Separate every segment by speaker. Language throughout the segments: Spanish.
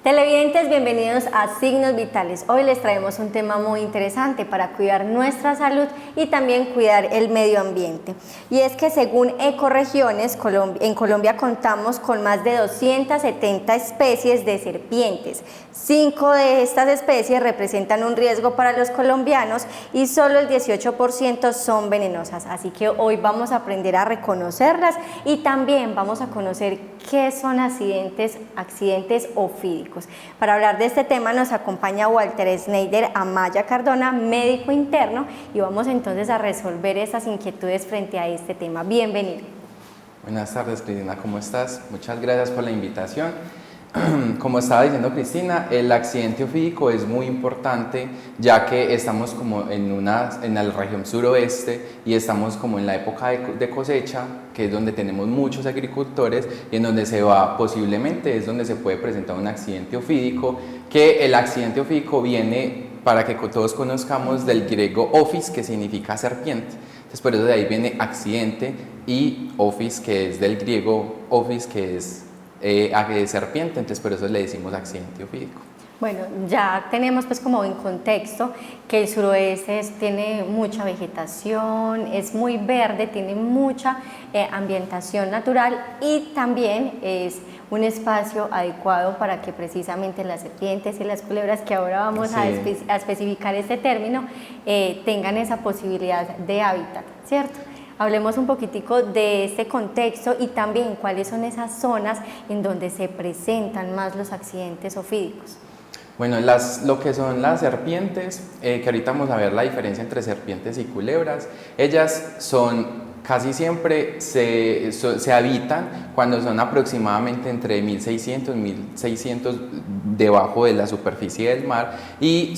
Speaker 1: Televidentes, bienvenidos a Signos Vitales. Hoy les traemos un tema muy interesante para cuidar nuestra salud y también cuidar el medio ambiente. Y es que según Ecorregiones, en Colombia contamos con más de 270 especies de serpientes. 5 de estas especies representan un riesgo para los colombianos y solo el 18% son venenosas. Así que hoy vamos a aprender a reconocerlas y también vamos a conocer qué son accidentes ofídicos. Para hablar de este tema nos acompaña Walter Schneider Amaya Cardona, médico interno, y vamos entonces a resolver esas inquietudes frente a este tema. Bienvenido.
Speaker 2: Buenas tardes, Cristina, ¿cómo estás? Muchas gracias por la invitación. Como estaba diciendo Cristina, el accidente ofídico es muy importante ya que estamos como en la región suroeste y estamos como en la época de cosecha, que es donde tenemos muchos agricultores y en donde posiblemente es donde se puede presentar un accidente ofídico, que el accidente ofídico viene, para que todos conozcamos, del griego ophis, que significa serpiente. Entonces por eso de ahí viene accidente, y ophis, que es del griego ophis, que es de serpiente, entonces por eso le decimos accidente ofídico.
Speaker 1: Bueno, ya tenemos pues como en contexto que el suroeste tiene mucha vegetación, es muy verde, tiene mucha ambientación natural y también es un espacio adecuado para que precisamente las serpientes y las culebras, que ahora vamos a especificar este término, tengan esa posibilidad de hábitat, ¿cierto? Hablemos un poquitico de este contexto y también cuáles son esas zonas en donde se presentan más los accidentes ofídicos.
Speaker 2: Bueno, lo que son las serpientes, que ahorita vamos a ver la diferencia entre serpientes y culebras, ellas casi siempre se habitan cuando son aproximadamente entre 1600 y 1600 debajo de la superficie del mar y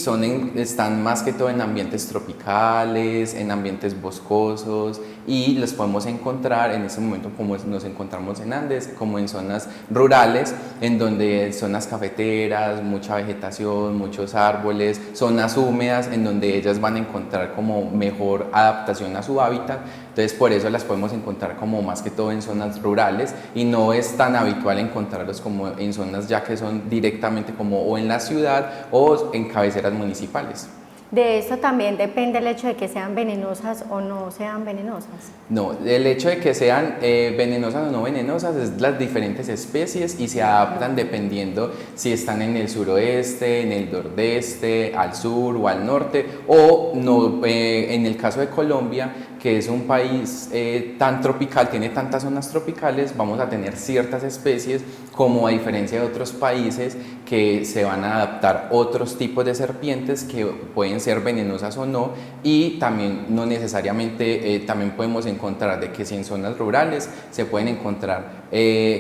Speaker 2: están más que todo en ambientes tropicales, en ambientes boscosos, y los podemos encontrar en ese momento, como nos encontramos en Andes, como en zonas rurales, en donde zonas cafeteras, mucha vegetación, muchos árboles, zonas húmedas en donde ellas van a encontrar como mejor adaptación a su hábitat. Entonces por eso las podemos encontrar como más que todo en zonas rurales y no es tan habitual encontrarlos como en zonas ya que son directamente como o en la ciudad o en cabeceras municipales.
Speaker 1: De esto también depende el hecho de que sean venenosas o no sean venenosas.
Speaker 2: No, el hecho de que sean venenosas o no venenosas es las diferentes especies y se adaptan dependiendo si están en el suroeste, en el nordeste, al sur o al norte, o no, en el caso de Colombia, que es un país tan tropical, tiene tantas zonas tropicales, vamos a tener ciertas especies, como a diferencia de otros países que se van a adaptar otros tipos de serpientes que pueden ser venenosas o no, y también no necesariamente, también podemos encontrar de que si en zonas rurales se pueden encontrar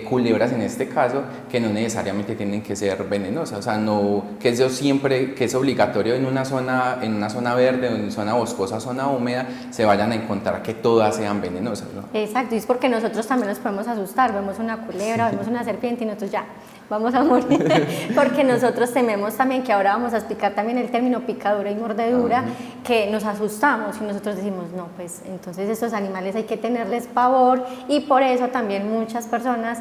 Speaker 2: culebras en este caso, que no necesariamente tienen que ser venenosas, o sea, no, que eso siempre, que es obligatorio en una zona verde, en una zona boscosa, zona húmeda, se vayan a encontrar que todas sean venenosas, ¿no?
Speaker 1: Exacto, y es porque nosotros también nos podemos asustar, vemos una culebra, vemos una serpiente y nosotros ya vamos a morir, porque nosotros tememos también, que ahora vamos a explicar también el término picadura y mordedura, que nos asustamos y nosotros decimos, no, pues entonces estos animales hay que tenerles pavor, y por eso también muchas personas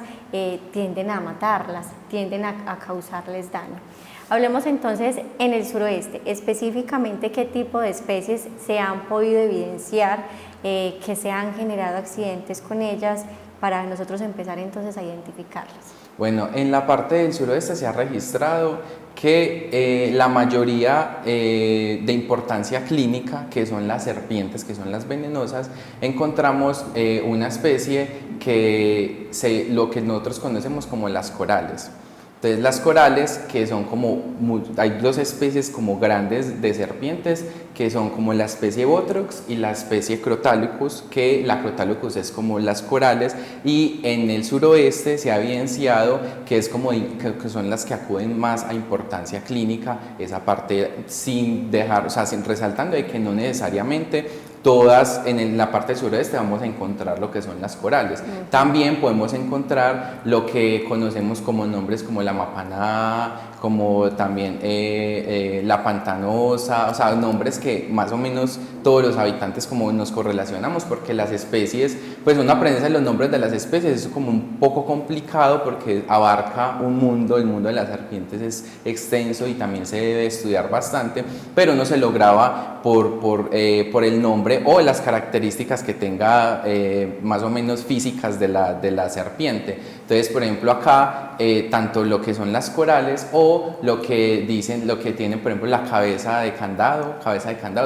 Speaker 1: tienden a matarlas, tienden a causarles daño. Hablemos entonces en el suroeste, específicamente qué tipo de especies se han podido evidenciar, que se han generado accidentes con ellas, para nosotros empezar entonces a identificarlas.
Speaker 2: Bueno, en la parte del suroeste se ha registrado que la mayoría de importancia clínica, que son las serpientes, que son las venenosas, encontramos una especie que lo que nosotros conocemos como las corales. Entonces las corales, que son hay dos especies como grandes de serpientes, que son como la especie Botrox y la especie Crotalocus, que la Crotalocus es como las corales, y en el suroeste se ha evidenciado que que son las que acuden más a importancia clínica, esa parte, sin resaltando de que no necesariamente todas en la parte suroeste vamos a encontrar lo que son las corales. También podemos encontrar lo que conocemos como nombres como la mapaná, como también la pantanosa, o sea, nombres que más o menos todos los habitantes como nos correlacionamos, porque las especies, pues una aprendizaje de los nombres de las especies es como un poco complicado porque abarca un mundo, el mundo de las serpientes es extenso y también se debe estudiar bastante, pero no se lograba por el nombre o las características que tenga más o menos físicas de la serpiente. Entonces, por ejemplo, acá, tanto lo que son las corales o lo que dicen, lo que tienen, por ejemplo, la cabeza de candado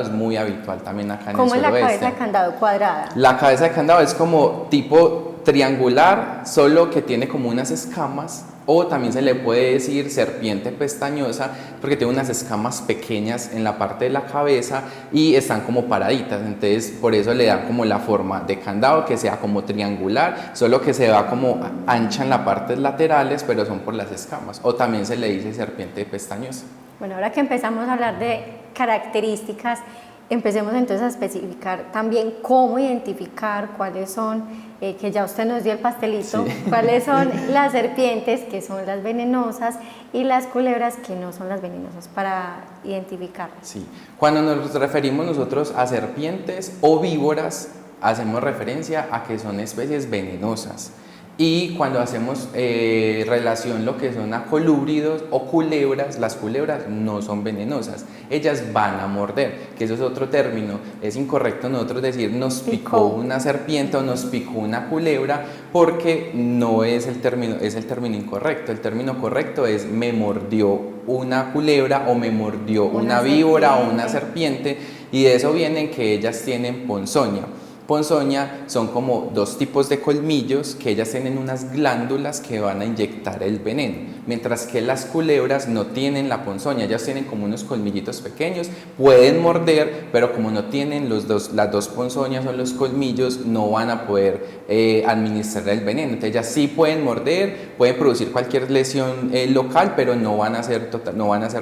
Speaker 2: es muy habitual también acá en el suroeste.
Speaker 1: ¿Cómo es la cabeza de candado? ¿Cuadrada?
Speaker 2: La cabeza de candado es como tipo triangular, solo que tiene como unas escamas, o también se le puede decir serpiente pestañosa porque tiene unas escamas pequeñas en la parte de la cabeza y están como paraditas, entonces por eso le dan como la forma de candado, que sea como triangular, solo que se va como ancha en las partes laterales, pero son por las escamas, o también se le dice serpiente pestañosa.
Speaker 1: Bueno, ahora que empezamos a hablar de características, empecemos entonces a especificar también cómo identificar cuáles son, que ya usted nos dio el pastelito, sí. Cuáles son las serpientes que son las venenosas y las culebras que no son las venenosas, para identificarlas.
Speaker 2: Sí, cuando nos referimos nosotros a serpientes o víboras, hacemos referencia a que son especies venenosas. Y cuando hacemos relación lo que son a colúbridos o culebras, las culebras no son venenosas, ellas van a morder, que eso es otro término. Es incorrecto nosotros decir nos picó una serpiente o nos picó una culebra, porque no es el término, es el término incorrecto. El término correcto es me mordió una culebra o me mordió una víbora o una serpiente, y de eso viene que ellas tienen ponzoña. Ponzoña son como dos tipos de colmillos que ellas tienen unas glándulas que van a inyectar el veneno, mientras que las culebras no tienen la ponzoña, ellas tienen como unos colmillitos pequeños, pueden morder, pero como no tienen las dos ponzoñas o los colmillos, no van a poder administrar el veneno. Entonces ellas sí pueden morder, pueden producir cualquier lesión local, pero no van a ser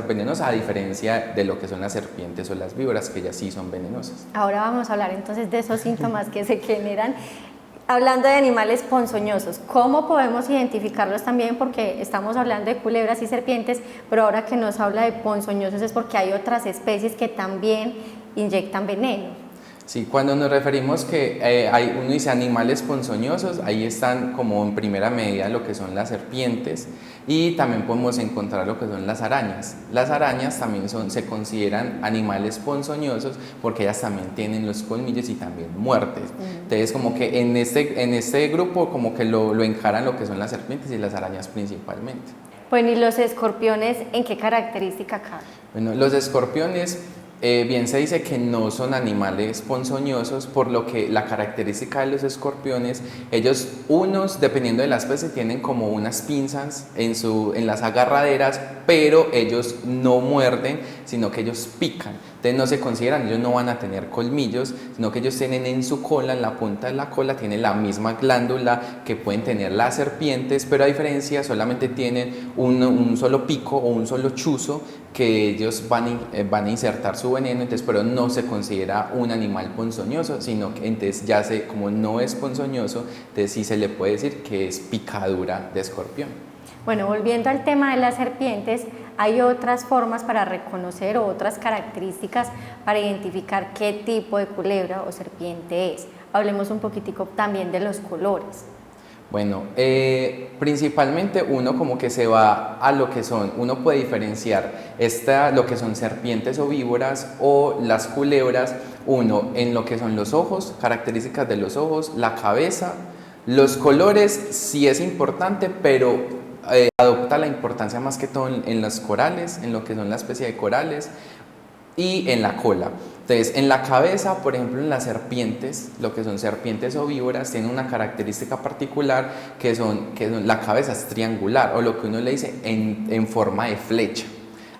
Speaker 2: venenosas, a diferencia de lo que son las serpientes o las víboras, que ellas sí son venenosas.
Speaker 1: Ahora vamos a hablar entonces de esos síntomas que se generan. Hablando de animales ponzoñosos, ¿cómo podemos identificarlos también? Porque estamos hablando de culebras y serpientes, pero ahora que nos habla de ponzoñosos es porque hay otras especies que también inyectan veneno.
Speaker 2: Sí, cuando nos referimos que uno dice animales ponzoñosos, ahí están como en primera medida lo que son las serpientes, y también podemos encontrar lo que son las arañas. Las arañas también se consideran animales ponzoñosos porque ellas también tienen los colmillos y también muerden. Entonces como que en este grupo como que lo encaran lo que son las serpientes y las arañas principalmente.
Speaker 1: Bueno, ¿y los escorpiones en qué característica caben?
Speaker 2: Bueno, los escorpiones bien se dice que no son animales ponzoñosos, por lo que la característica de los escorpiones, ellos unos, dependiendo de la especie, tienen como unas pinzas en las agarraderas, pero ellos no muerden, sino que ellos pican. Entonces no se consideran, ellos no van a tener colmillos, sino que ellos tienen en su cola, en la punta de la cola, tienen la misma glándula que pueden tener las serpientes, pero a diferencia solamente tienen un solo pico o un solo chuzo que ellos van a insertar su veneno, entonces, pero no se considera un animal ponzoñoso, sino que entonces como no es ponzoñoso, entonces sí se le puede decir que es picadura de escorpión.
Speaker 1: Bueno, volviendo al tema de las serpientes, hay otras formas para reconocer o otras características para identificar qué tipo de culebra o serpiente es. Hablemos un poquitico también de los colores.
Speaker 2: Bueno, principalmente uno como que se va a lo que son, uno puede diferenciar lo que son serpientes o víboras o las culebras, uno en lo que son los ojos, características de los ojos, la cabeza, los colores sí es importante, pero adopta la importancia más que todo en los corales, en lo que son la especie de corales y en la cola. Entonces, en la cabeza, por ejemplo, en las serpientes, lo que son serpientes o víboras, tienen una característica particular que la cabeza es triangular, o lo que uno le dice en forma de flecha.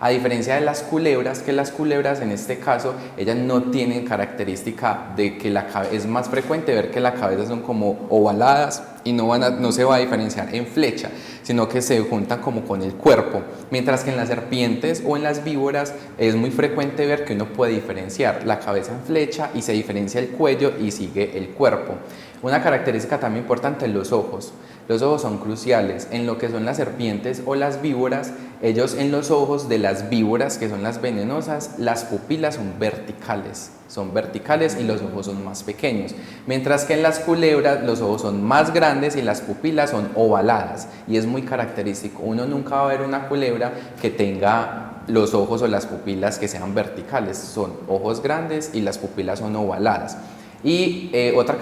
Speaker 2: A diferencia de las culebras, que las culebras en este caso, ellas no tienen característica de que es más frecuente ver que la cabeza son como ovaladas y no se va a diferenciar en flecha, sino que se juntan como con el cuerpo, mientras que en las serpientes o en las víboras es muy frecuente ver que uno puede diferenciar la cabeza en flecha y se diferencia el cuello y sigue el cuerpo. Una característica también importante, los ojos. Los ojos son cruciales. En lo que son las serpientes o las víboras, ellos en los ojos de las víboras, que son las venenosas, las pupilas son verticales y los ojos son más pequeños. Mientras que en las culebras los ojos son más grandes y las pupilas son ovaladas. Y es muy característico. Uno nunca va a ver una culebra que tenga los ojos o las pupilas que sean verticales. Son ojos grandes y las pupilas son ovaladas. Y otra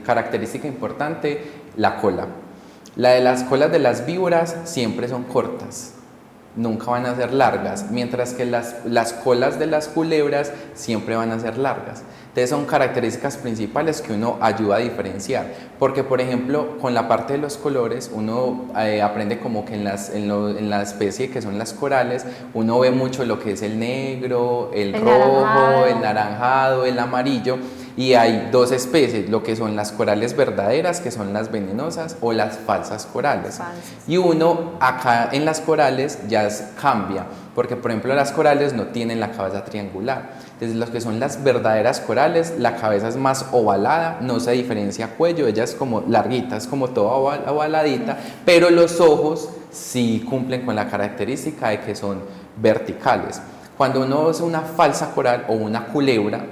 Speaker 2: característica importante, la cola. La de las colas de las víboras siempre son cortas, nunca van a ser largas, mientras que las colas de las culebras siempre van a ser largas. Entonces son características principales que uno ayuda a diferenciar, porque por ejemplo con la parte de los colores uno aprende como que en la especie que son las corales, uno ve mucho lo que es el negro, el rojo, el naranjado, el amarillo. Y hay dos especies, lo que son las corales verdaderas, que son las venenosas, o las falsas corales. Y uno acá en las corales ya cambia, porque por ejemplo las corales no tienen la cabeza triangular. Entonces los que son las verdaderas corales, la cabeza es más ovalada, no se diferencia cuello, ella es como larguita, es como toda ovaladita, pero los ojos sí cumplen con la característica de que son verticales. Cuando uno es una falsa coral o una culebra,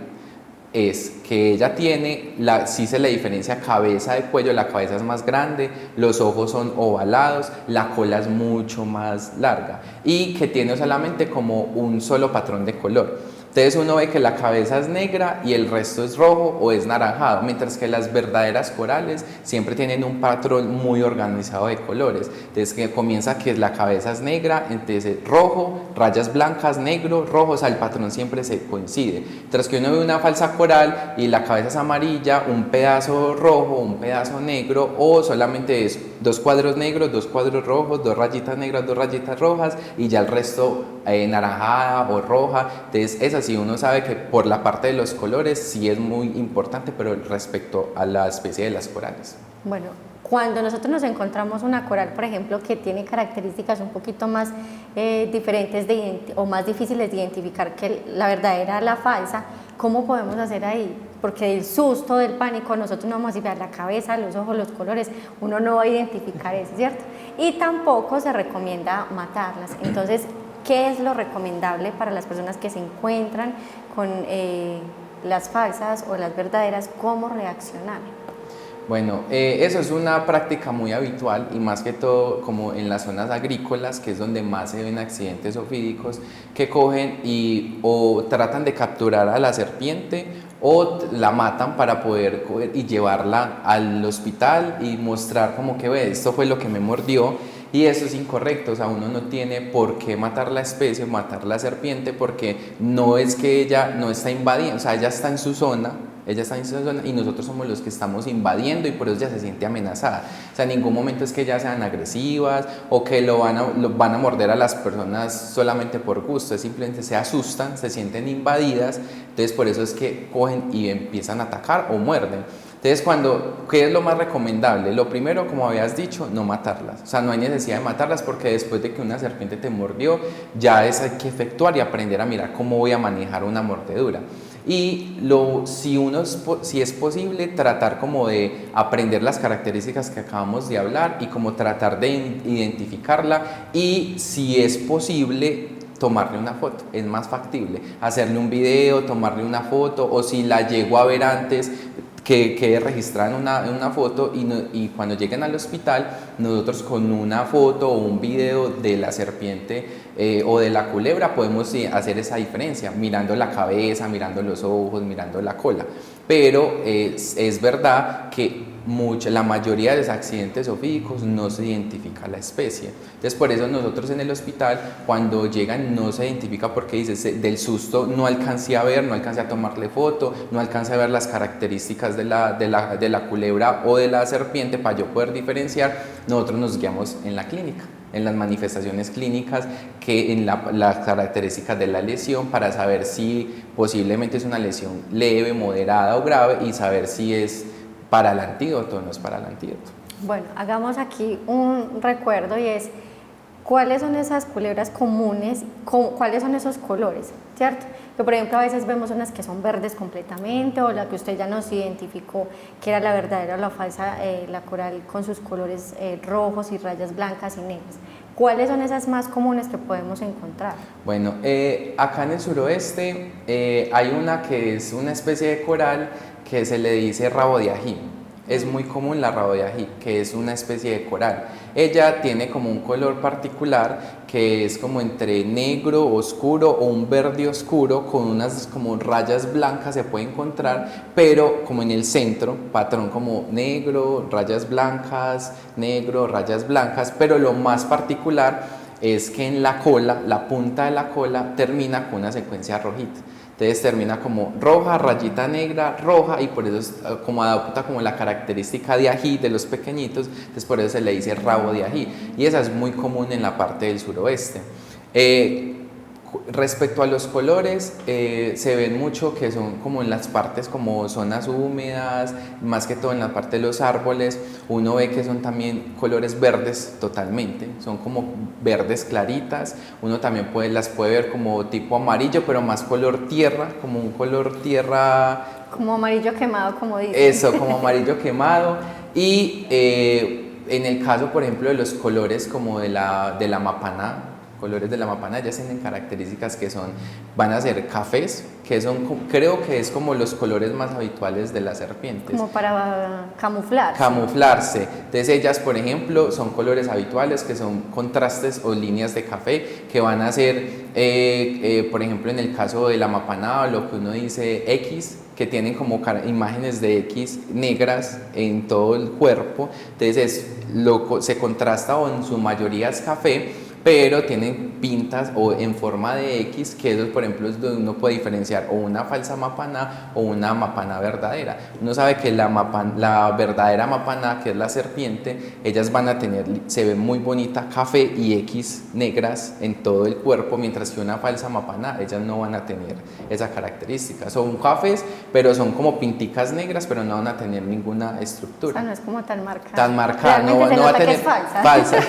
Speaker 2: es que ella tiene, sí se le diferencia cabeza de cuello, la cabeza es más grande, los ojos son ovalados, la cola es mucho más larga y que tiene solamente como un solo patrón de color. Entonces uno ve que la cabeza es negra y el resto es rojo o es naranjado, mientras que las verdaderas corales siempre tienen un patrón muy organizado de colores. Entonces que comienza que la cabeza es negra, entonces rojo, rayas blancas, negro, rojo, o sea, el patrón siempre se coincide. Mientras que uno ve una falsa coral y la cabeza es amarilla, un pedazo rojo, un pedazo negro, o solamente es dos cuadros negros, dos cuadros rojos, dos rayitas negras, dos rayitas rojas y ya el resto naranjada o roja. Entonces es así, uno sabe que por la parte de los colores sí es muy importante, pero respecto a la especie de las corales.
Speaker 1: Bueno, cuando nosotros nos encontramos una coral, por ejemplo, que tiene características un poquito más diferentes o más difíciles de identificar que la verdadera, la falsa, ¿cómo podemos hacer ahí? Porque del susto, del pánico, nosotros no vamos a ver la cabeza, los ojos, los colores, uno no va a identificar eso, ¿cierto? Y tampoco se recomienda matarlas. Entonces, ¿qué es lo recomendable para las personas que se encuentran con las falsas o las verdaderas? ¿Cómo reaccionar?
Speaker 2: Bueno, eso es una práctica muy habitual y más que todo como en las zonas agrícolas, que es donde más se ven accidentes ofídicos, que cogen o tratan de capturar a la serpiente o la matan para poder coger y llevarla al hospital y mostrar como que ve, esto fue lo que me mordió. Y eso es incorrecto, o sea, uno no tiene por qué matar la especie, matar la serpiente, porque no es que ella no está invadiendo, o sea, ella está en su zona y nosotros somos los que estamos invadiendo y por eso ya se siente amenazada. O sea, en ningún momento es que ellas sean agresivas o que lo van a morder a las personas solamente por gusto, es simplemente se asustan, se sienten invadidas, entonces por eso es que cogen y empiezan a atacar o muerden. Entonces, ¿qué es lo más recomendable? Lo primero, como habías dicho, no matarlas. O sea, no hay necesidad de matarlas porque después de que una serpiente te mordió, ya hay que efectuar y aprender a mirar cómo voy a manejar una mordedura. Y si es posible, tratar como de aprender las características que acabamos de hablar y como tratar de identificarla y si es posible, tomarle una foto, es más factible, hacerle un video, tomarle una foto o si la llego a ver antes, que quede registrada en una foto y cuando lleguen al hospital nosotros con una foto o un video de la serpiente o de la culebra podemos hacer esa diferencia mirando la cabeza, mirando los ojos, mirando la cola, pero es verdad que la mayoría de los accidentes ofídicos no se identifica la especie. Entonces por eso nosotros en el hospital cuando llegan no se identifica porque dices del susto no alcancé a ver, no alcancé a tomarle foto, no alcancé a ver las características de la culebra o de la serpiente para yo poder diferenciar. Nosotros nos guiamos en la clínica, en las manifestaciones clínicas, que en las características de la lesión para saber si posiblemente es una lesión leve, moderada o grave y saber si es para el antídoto o no es para el antídoto.
Speaker 1: Bueno, hagamos aquí un recuerdo y es cuáles son esas culebras comunes, cuáles son esos colores, ¿cierto? Que por ejemplo a veces vemos unas que son verdes completamente o la que usted ya nos identificó que era la verdadera o la falsa, la coral con sus colores rojos y rayas blancas y negras. ¿Cuáles son esas más comunes que podemos encontrar?
Speaker 2: Bueno, acá en el suroeste hay una que es una especie de coral que se le dice rabo de ají. Es muy común la rabo de ají, que es una especie de coral. Ella tiene como un color particular que es como entre negro oscuro o un verde oscuro con unas como rayas blancas se puede encontrar, pero como en el centro, patrón como negro, rayas blancas, negro, rayas blancas, pero lo más particular es que en la cola, la punta de la cola termina con una secuencia rojita. Entonces termina como roja, rayita negra, roja, y por eso es como adopta como la característica de ají de los pequeñitos, entonces por eso se le dice rabo de ají, y esa es muy común en la parte del suroeste. Respecto a los colores, se ven mucho que son como en las partes como zonas húmedas, más que todo en la parte de los árboles, uno ve que son también colores verdes totalmente, son como verdes claritas, uno también las puede ver como tipo amarillo, pero más color tierra, como un color tierra...
Speaker 1: Como amarillo quemado, como dicen.
Speaker 2: Eso, como amarillo quemado, y en el caso, por ejemplo, de los colores como de la mapaná, colores de la mapaná, ellas tienen características que van a ser cafés, que creo que es como los colores más habituales de las serpientes.
Speaker 1: Como para camuflarse.
Speaker 2: Camuflarse. Entonces ellas, por ejemplo, son colores habituales que son contrastes o líneas de café que van a ser, por ejemplo, en el caso de la mapaná, lo que uno dice X, que tienen como imágenes de X negras en todo el cuerpo. Entonces se contrasta o en su mayoría es café, pero tienen pintas o en forma de X, que eso por ejemplo es donde uno puede diferenciar o una falsa mapaná o una mapaná verdadera. Uno sabe que la verdadera mapaná, que es la serpiente, ellas van a tener, se ve muy bonita, café y X negras en todo el cuerpo, mientras que una falsa mapaná, ellas no van a tener esa característica. Son cafés, pero son como pinticas negras, pero no van a tener ninguna estructura.
Speaker 1: O sea, no es como tan marcada.
Speaker 2: Tan marcada, no va a tener,
Speaker 1: que es falsa.
Speaker 2: Falsa.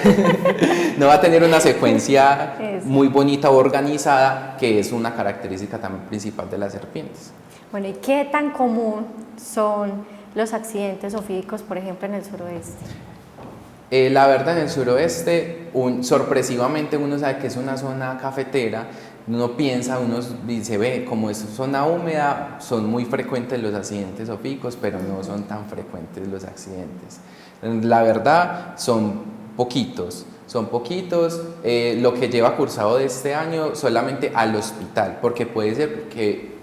Speaker 2: No va a tener una secuencia muy bonita o organizada, que es una característica también principal de las serpientes.
Speaker 1: Bueno, ¿y qué tan común son los accidentes ofídicos, por ejemplo, en el suroeste?
Speaker 2: La verdad, en el suroeste, sorpresivamente uno sabe que es una zona cafetera, uno piensa, uno dice, ve, como es zona húmeda, son muy frecuentes los accidentes ofídicos, pero no son tan frecuentes los accidentes. La verdad, son poquitos. Lo que lleva cursado de este año solamente al hospital, porque puede ser que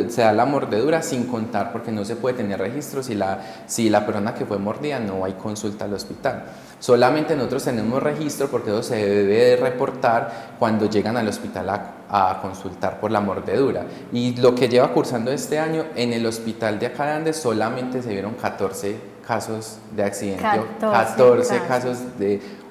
Speaker 2: se da la mordedura sin contar, porque no se puede tener registro si la persona que fue mordida no hay consulta al hospital. Solamente nosotros tenemos registro porque eso se debe de reportar cuando llegan al hospital a consultar por la mordedura. Y lo que lleva cursando este año, en el hospital de acá de Andes solamente se vieron 14 casos de accidente, 14 casos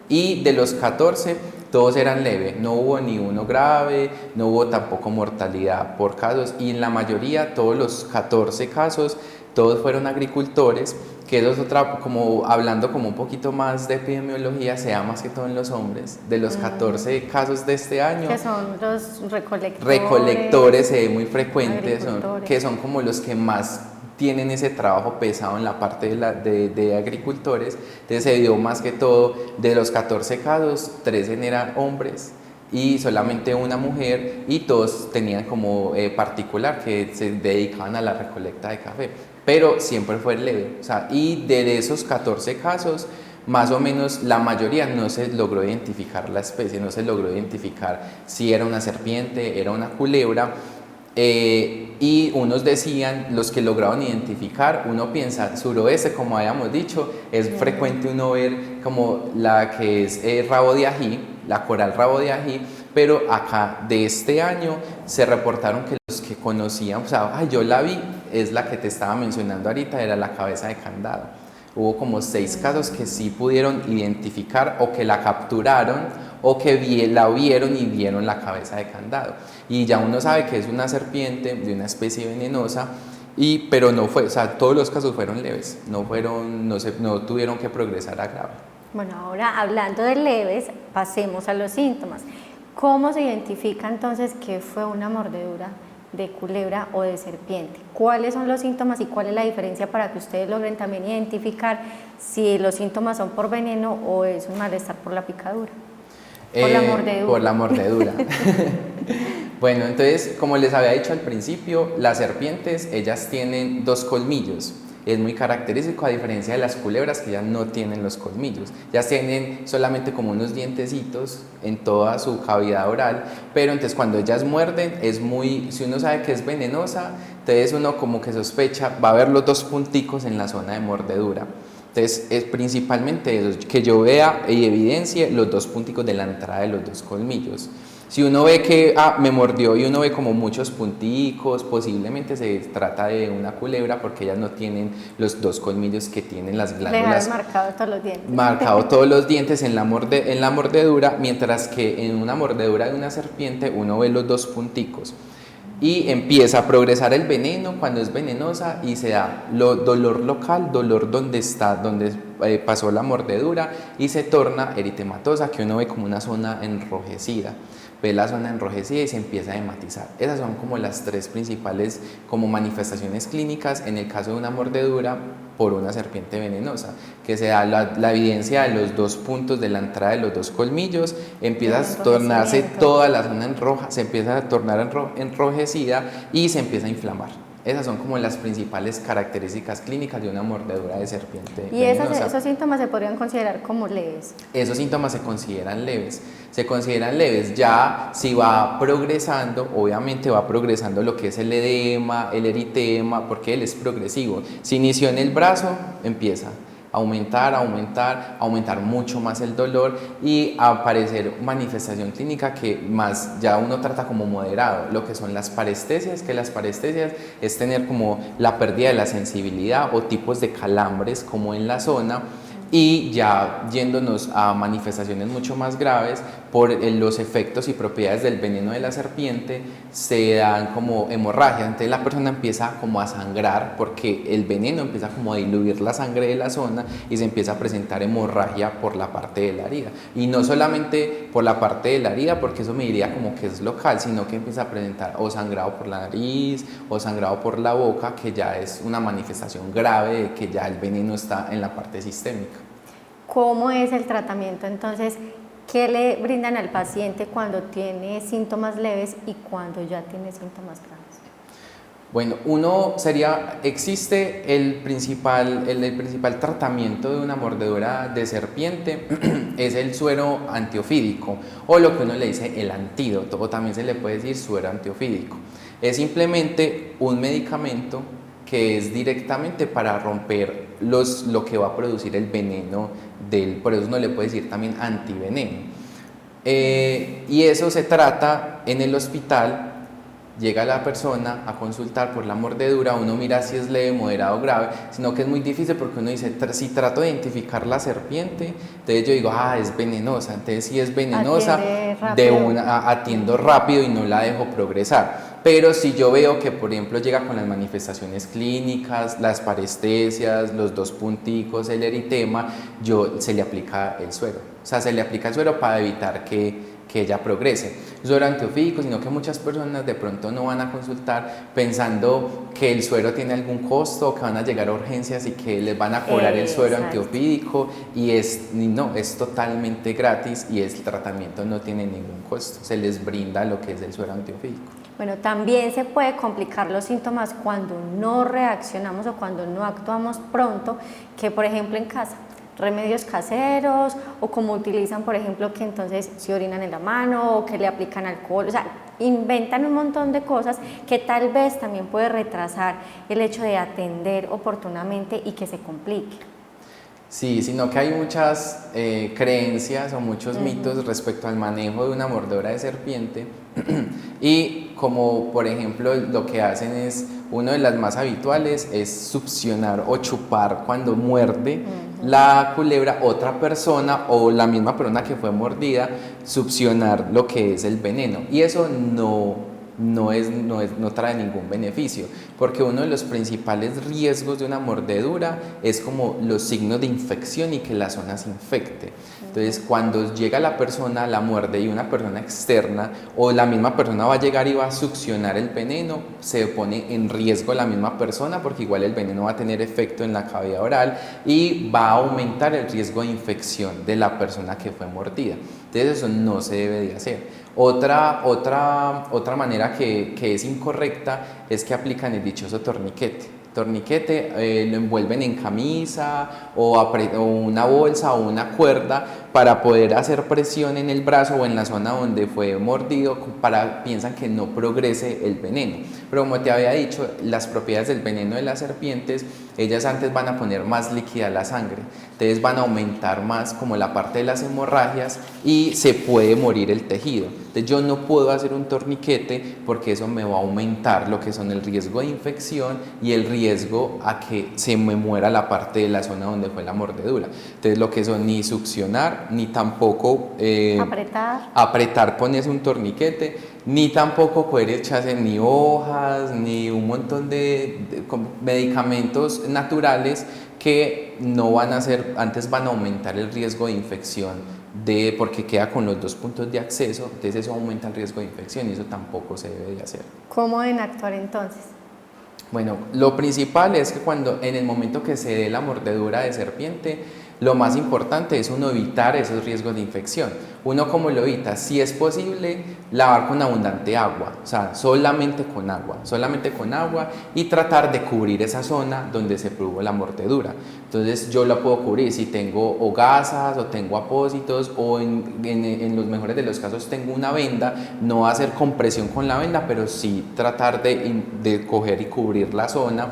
Speaker 2: y de los 14 todos eran leves, no hubo ni uno grave, no hubo tampoco mortalidad por casos, y en la mayoría, todos los 14 casos, todos fueron agricultores, que eso es otra, como hablando como un poquito más de epidemiología, se da más que todo en los hombres. De los 14 casos de este año,
Speaker 1: que son los recolectores.
Speaker 2: Recolectores se ve muy frecuente, que son como los que más tienen ese trabajo pesado en la parte de agricultores. Entonces se dio más que todo, de los 14 casos, 13 eran hombres y solamente una mujer, y todos tenían como particular que se dedicaban a la recolecta de café, pero siempre fue leve. O sea, y de esos 14 casos, más o menos la mayoría no se logró identificar la especie, no se logró identificar si era una serpiente, era una culebra. Y unos decían, los que lograron identificar, uno piensa, suroeste, como habíamos dicho, es frecuente uno ver como la que es rabo de ají, la coral rabo de ají, pero acá de este año se reportaron que los que conocían, o sea, yo la vi, es la que te estaba mencionando ahorita, era la cabeza de candado. Hubo como 6 casos que sí pudieron identificar o que la capturaron o que la vieron y vieron la cabeza de candado. Y ya uno sabe que es una serpiente de una especie venenosa pero no fue, o sea, todos los casos fueron leves, no tuvieron que progresar a grave.
Speaker 1: Bueno, ahora hablando de leves, pasemos a los síntomas. ¿Cómo se identifica entonces que fue una mordedura de culebra o de serpiente? ¿Cuáles son los síntomas y cuál es la diferencia para que ustedes logren también identificar si los síntomas son por veneno o es un malestar por la picadura? Por la mordedura.
Speaker 2: Por la mordedura. Bueno, entonces, como les había dicho al principio, las serpientes, ellas tienen 2 colmillos. Es muy característico, a diferencia de las culebras, que ya no tienen los colmillos. Ya tienen solamente como unos dientecitos en toda su cavidad oral, pero entonces cuando ellas muerden, si uno sabe que es venenosa, entonces uno como que sospecha, va a ver los 2 punticos en la zona de mordedura. Entonces, es principalmente eso, que yo vea y evidencie los 2 punticos de la entrada de los 2 colmillos. Si uno ve que me mordió y uno ve como muchos punticos, posiblemente se trata de una culebra porque ellas no tienen los 2 colmillos que tienen las glándulas.
Speaker 1: Marcado todos los dientes.
Speaker 2: Marcado todos los dientes en la mordedura, mientras que en una mordedura de una serpiente uno ve los 2 punticos. Y empieza a progresar el veneno cuando es venenosa y se da dolor local, dolor donde pasó la mordedura, y se torna eritematosa, que uno ve como una zona enrojecida. Ve la zona enrojecida y se empieza a hematizar. Esas son como las 3 principales como manifestaciones clínicas en el caso de una mordedura por una serpiente venenosa, que se da la evidencia de los 2 puntos de la entrada de los 2 colmillos, empieza a tornarse toda la zona se empieza a tornar enrojecida y se empieza a inflamar. Esas son como las principales características clínicas de una mordedura de serpiente venenosa.
Speaker 1: ¿Y esos síntomas se podrían considerar como leves?
Speaker 2: Esos síntomas se consideran leves. Ya si va progresando, obviamente va progresando lo que es el edema, el eritema, porque él es progresivo. Si inició en el brazo, empieza a aumentar mucho más el dolor y a aparecer manifestación clínica que más ya uno trata como moderado, lo que son las parestesias, que las parestesias es tener como la pérdida de la sensibilidad o tipos de calambres como en la zona. Y ya yéndonos a manifestaciones mucho más graves, por los efectos y propiedades del veneno de la serpiente, se dan como hemorragia. Entonces la persona empieza como a sangrar porque el veneno empieza como a diluir la sangre de la zona y se empieza a presentar hemorragia por la parte de la herida. Y no solamente por la parte de la herida, porque eso me diría como que es local, sino que empieza a presentar o sangrado por la nariz o sangrado por la boca, que ya es una manifestación grave de que ya el veneno está en la parte sistémica.
Speaker 1: ¿Cómo es el tratamiento entonces? ¿Qué le brindan al paciente cuando tiene síntomas leves y cuando ya tiene síntomas graves?
Speaker 2: Bueno, existe el principal tratamiento de una mordedura de serpiente es el suero antiofídico, o lo que uno le dice el antídoto, o también se le puede decir suero antiofídico. Es simplemente un medicamento que es directamente para romper lo que va a producir el veneno por eso uno le puede decir también antiveneno. Y eso se trata en el hospital. Llega la persona a consultar por la mordedura, uno mira si es leve, moderado o grave, sino que es muy difícil porque uno dice, si trato de identificar la serpiente, entonces yo digo, es venenosa, entonces si es venenosa, atiendo rápido y no la dejo progresar. Pero si yo veo que, por ejemplo, llega con las manifestaciones clínicas, las parestesias, los 2 punticos, el eritema, se le aplica el suero. O sea, se le aplica el suero para evitar que ella progrese. Suero antiofídico, sino que muchas personas de pronto no van a consultar pensando que el suero tiene algún costo, que van a llegar a urgencias y que les van a cobrar el suero antiofídico, y no, es totalmente gratis y el tratamiento no tiene ningún costo, se les brinda lo que es el suero antiofídico.
Speaker 1: Bueno, también se puede complicar los síntomas cuando no reaccionamos o cuando no actuamos pronto, que por ejemplo en casa, remedios caseros, o como utilizan, por ejemplo, que entonces se orinan en la mano o que le aplican alcohol, o sea, inventan un montón de cosas que tal vez también puede retrasar el hecho de atender oportunamente y que se complique.
Speaker 2: Sí, sino que hay muchas creencias o muchos mitos respecto al manejo de una mordedura de serpiente y como por ejemplo lo que hacen es, una de las más habituales es succionar o chupar cuando muerde la culebra otra persona o la misma persona que fue mordida, succionar lo que es el veneno, y eso no trae ningún beneficio, porque uno de los principales riesgos de una mordedura es como los signos de infección y que la zona se infecte. Entonces, cuando llega la persona, la muerde y una persona externa o la misma persona va a llegar y va a succionar el veneno, se pone en riesgo la misma persona porque igual el veneno va a tener efecto en la cavidad oral y va a aumentar el riesgo de infección de la persona que fue mordida. Entonces, eso no se debe de hacer. Otra manera que es incorrecta es que aplican el dichoso torniquete. Torniquete lo envuelven en camisa o una bolsa o una cuerda para poder hacer presión en el brazo o en la zona donde fue mordido, piensan que no progrese el veneno. Pero como te había dicho, las propiedades del veneno de las serpientes, ellas antes van a poner más líquida la sangre, entonces van a aumentar más como la parte de las hemorragias y se puede morir el tejido. Entonces yo no puedo hacer un torniquete porque eso me va a aumentar lo que son el riesgo de infección y el riesgo a que se me muera la parte de la zona donde fue la mordedura. Entonces lo que son ni succionar, ni tampoco apretar, ponerse un torniquete, ni tampoco poder echarse ni hojas, ni un montón de medicamentos naturales que no van a hacer, antes van a aumentar el riesgo de infección porque queda con los dos puntos de acceso, entonces eso aumenta el riesgo de infección y eso tampoco se debe de hacer.
Speaker 1: ¿Cómo deben actuar entonces?
Speaker 2: Bueno, lo principal es que en el momento que se dé la mordedura de serpiente, lo más importante es uno evitar esos riesgos de infección. Uno, ¿cómo lo evita? Si es posible, lavar con abundante agua, o sea, solamente con agua y tratar de cubrir esa zona donde se produjo la mordedura. Entonces yo la puedo cubrir si tengo o gasas o tengo apósitos o en los mejores de los casos tengo una venda, no hacer compresión con la venda, pero sí tratar de coger y cubrir la zona.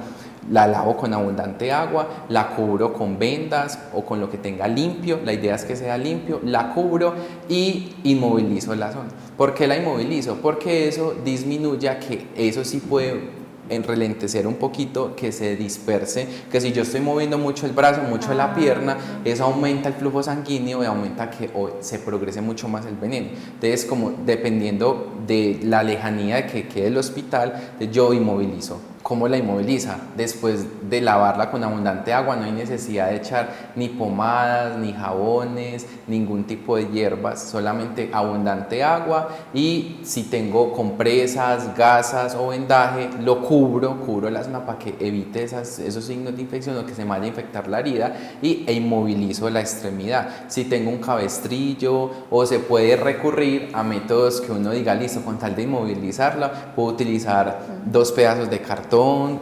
Speaker 2: La lavo con abundante agua, la cubro con vendas o con lo que tenga limpio, la idea es que sea limpio, la cubro y inmovilizo la zona. ¿Por qué la inmovilizo? Porque eso disminuye a que eso sí puede enrelentecer un poquito, que se disperse, que si yo estoy moviendo mucho el brazo, mucho la pierna, eso aumenta el flujo sanguíneo y aumenta que se progrese mucho más el veneno. Entonces, como dependiendo de la lejanía de que quede el hospital, yo inmovilizo. ¿Cómo la inmoviliza? Después de lavarla con abundante agua, no hay necesidad de echar ni pomadas, ni jabones, ningún tipo de hierbas, solamente abundante agua y si tengo compresas, gasas o vendaje, lo cubro la zona para que evite esos signos de infección o que se me vaya a infectar la herida e inmovilizo la extremidad. Si tengo un cabestrillo o se puede recurrir a métodos que uno diga, listo, con tal de inmovilizarla, puedo utilizar 2 pedazos de cartón,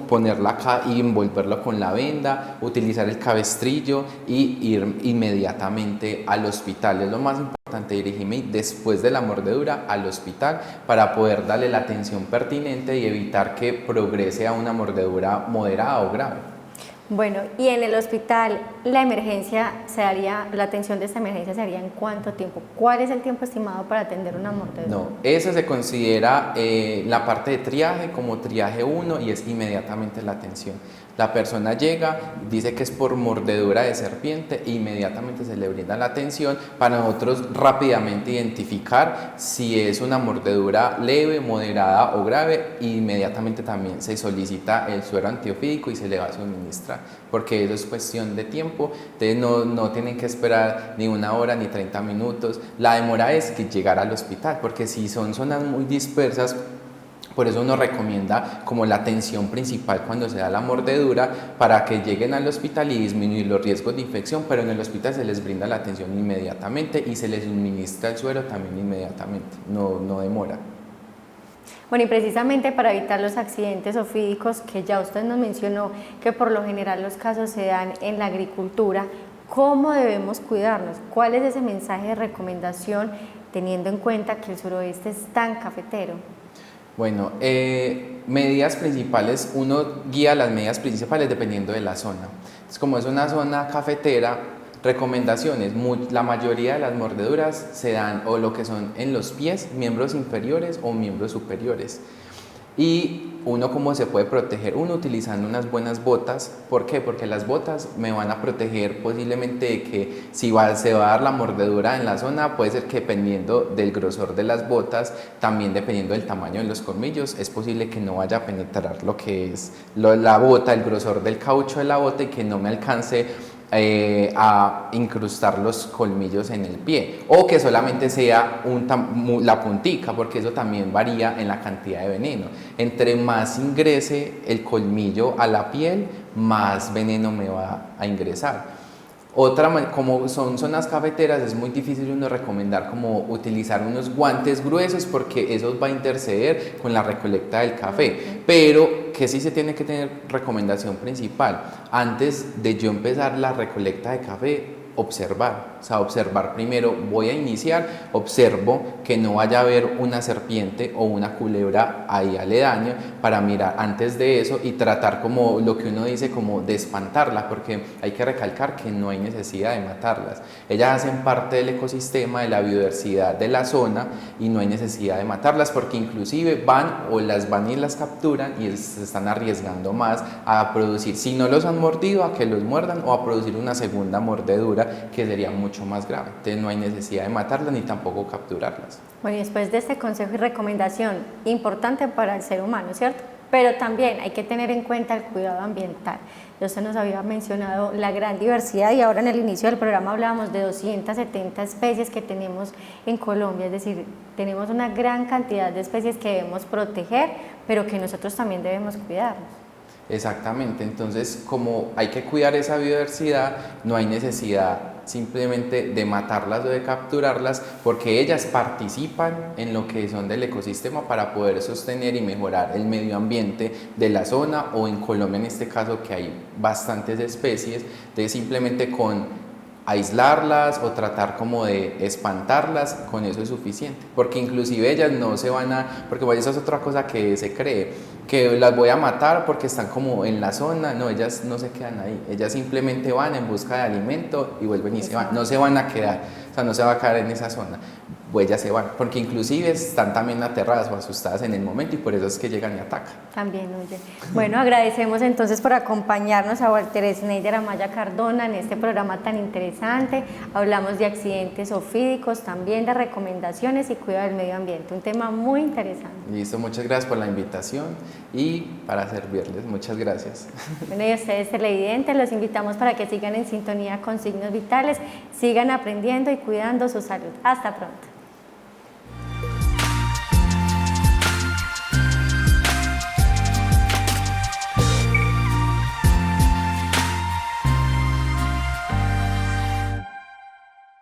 Speaker 2: ponerla acá y envolverlo con la venda, utilizar el cabestrillo y ir inmediatamente al hospital. Es lo más importante, dirigirme después de la mordedura al hospital para poder darle la atención pertinente y evitar que progrese a una mordedura moderada o grave.
Speaker 1: Bueno, y en el hospital, la atención de esta emergencia se haría ¿en cuánto tiempo? ¿Cuál es el tiempo estimado para atender una mordedura?
Speaker 2: No, eso se considera la parte de triaje como triaje 1 y es inmediatamente la atención. La persona llega, dice que es por mordedura de serpiente e inmediatamente se le brinda la atención para nosotros rápidamente identificar si es una mordedura leve, moderada o grave. Inmediatamente también se solicita el suero antiofídico y se le va a suministrar, porque eso es cuestión de tiempo. Entonces no tienen que esperar ni 1 hora ni 30 minutos. La demora es que llegar al hospital, porque si son zonas muy dispersas, por eso uno recomienda como la atención principal cuando se da la mordedura para que lleguen al hospital y disminuir los riesgos de infección, pero en el hospital se les brinda la atención inmediatamente y se les suministra el suero también inmediatamente, no demora.
Speaker 1: Bueno, y precisamente para evitar los accidentes ofídicos que ya usted nos mencionó, que por lo general los casos se dan en la agricultura, ¿cómo debemos cuidarnos? ¿Cuál es ese mensaje de recomendación teniendo en cuenta que el suroeste es tan cafetero?
Speaker 2: Bueno, medidas principales, uno guía las medidas principales dependiendo de la zona. Entonces, como es una zona cafetera, recomendaciones, la mayoría de las mordeduras se dan o lo que son en los pies, miembros inferiores o miembros superiores. Y uno cómo se puede proteger, uno utilizando unas buenas botas. ¿Por qué? Porque las botas me van a proteger posiblemente de que si se va a dar la mordedura en la zona, puede ser que dependiendo del grosor de las botas, también dependiendo del tamaño de los colmillos, es posible que no vaya a penetrar lo que es la bota, el grosor del caucho de la bota y que no me alcance a incrustar los colmillos en el pie, o que solamente sea la puntica, porque eso también varía en la cantidad de veneno. Entre más ingrese el colmillo a la piel, más veneno me va a ingresar. Como son zonas cafeteras, es muy difícil uno recomendar como utilizar unos guantes gruesos porque eso va a interceder con la recolecta del café, pero que sí se tiene que tener recomendación principal. Antes de yo empezar la recolecta de café, observar, o sea, observar primero, voy a iniciar, observo que no vaya a haber una serpiente o una culebra ahí aledaño para mirar antes de eso y tratar como lo que uno dice como de espantarla, porque hay que recalcar que no hay necesidad de matarlas. Ellas hacen parte del ecosistema, de la biodiversidad de la zona y no hay necesidad de matarlas porque inclusive van y las capturan y se están arriesgando más a producir, si no los han mordido, a que los muerdan o a producir una segunda mordedura que sería mucho más grave. Entonces no hay necesidad de matarlas ni tampoco capturarlas.
Speaker 1: Bueno, y después de este consejo y recomendación importante para el ser humano, ¿cierto? Pero también hay que tener en cuenta el cuidado ambiental. Usted nos había mencionado la gran diversidad y ahora en el inicio del programa hablábamos de 270 especies que tenemos en Colombia, es decir, tenemos una gran cantidad de especies que debemos proteger, pero que nosotros también debemos cuidarnos.
Speaker 2: Exactamente, entonces como hay que cuidar esa biodiversidad, no hay necesidad simplemente de matarlas o de capturarlas porque ellas participan en lo que son del ecosistema para poder sostener y mejorar el medio ambiente de la zona o en Colombia en este caso que hay bastantes especies, de simplemente con aislarlas o tratar como de espantarlas, con eso es suficiente, porque inclusive ellas no se van a, porque esa es otra cosa que se cree, que las voy a matar porque están como en la zona, no, ellas no se quedan ahí, ellas simplemente van en busca de alimento y vuelven y se van, no se van a quedar, o sea, no se va a quedar en esa zona, pues ellas se van, porque inclusive están también aterradas o asustadas en el momento y por eso es que llegan y atacan.
Speaker 1: También, oye. Bueno, agradecemos entonces por acompañarnos a Walter Schneider Amaya Cardona en este programa tan interesante. Hablamos de accidentes ofídicos, también de recomendaciones y cuidado del medio ambiente, un tema muy interesante.
Speaker 2: Listo, muchas gracias por la invitación y para servirles, muchas gracias.
Speaker 1: Bueno, y a ustedes televidentes los invitamos para que sigan en sintonía con Signos Vitales, sigan aprendiendo y cuidando su salud. Hasta pronto.